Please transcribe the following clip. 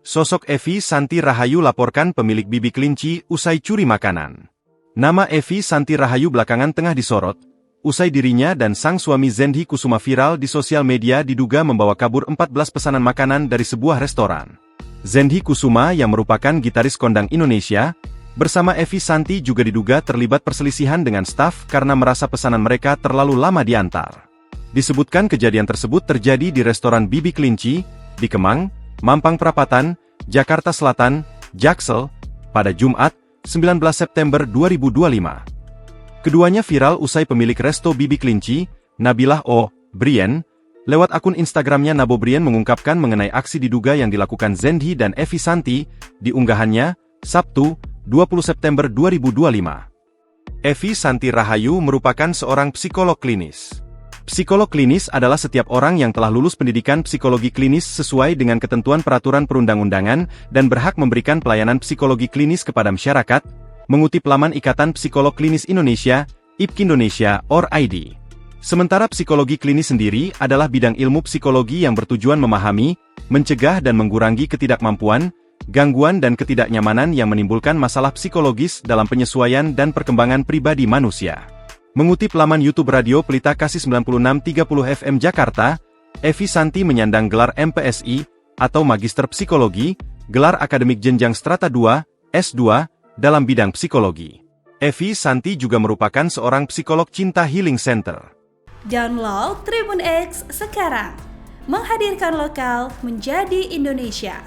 Sosok Evi Santi Rahayu laporkan pemilik bibi kelinci usai curi makanan. Nama Evi Santi Rahayu belakangan tengah disorot, usai dirinya dan sang suami Zendhi Kusuma viral di sosial media diduga membawa kabur 14 pesanan makanan dari sebuah restoran. Zendhi Kusuma yang merupakan gitaris kondang Indonesia, bersama Evi Santi juga diduga terlibat perselisihan dengan staf karena merasa pesanan mereka terlalu lama diantar. Disebutkan kejadian tersebut terjadi di restoran Bibi Kelinci, di Kemang, Mampang Perapatan, Jakarta Selatan, Jaksel, pada Jumat, 19 September 2025. Keduanya viral usai pemilik resto Bibi Kelinci, Nabilah O. Brien, lewat akun Instagramnya Nabo Brien mengungkapkan mengenai aksi diduga yang dilakukan Zendhi dan Evi Santi, di unggahannya, Sabtu, 20 September 2025. Evi Santi Rahayu merupakan seorang psikolog klinis. Psikolog klinis adalah setiap orang yang telah lulus pendidikan psikologi klinis sesuai dengan ketentuan peraturan perundang-undangan dan berhak memberikan pelayanan psikologi klinis kepada masyarakat, mengutip laman Ikatan Psikolog Klinis Indonesia, IPK Indonesia, or ID. Sementara psikologi klinis sendiri adalah bidang ilmu psikologi yang bertujuan memahami, mencegah dan mengurangi ketidakmampuan, gangguan dan ketidaknyamanan yang menimbulkan masalah psikologis dalam penyesuaian dan perkembangan pribadi manusia. Mengutip laman YouTube Radio Pelita Kasih 9630 FM Jakarta, Evi Santi menyandang gelar MPSI, atau Magister Psikologi, gelar akademik jenjang Strata 2, S2, dalam bidang psikologi. Evi Santi juga merupakan seorang psikolog Cinta Healing Center. Download Tribun X sekarang, menghadirkan lokal menjadi Indonesia.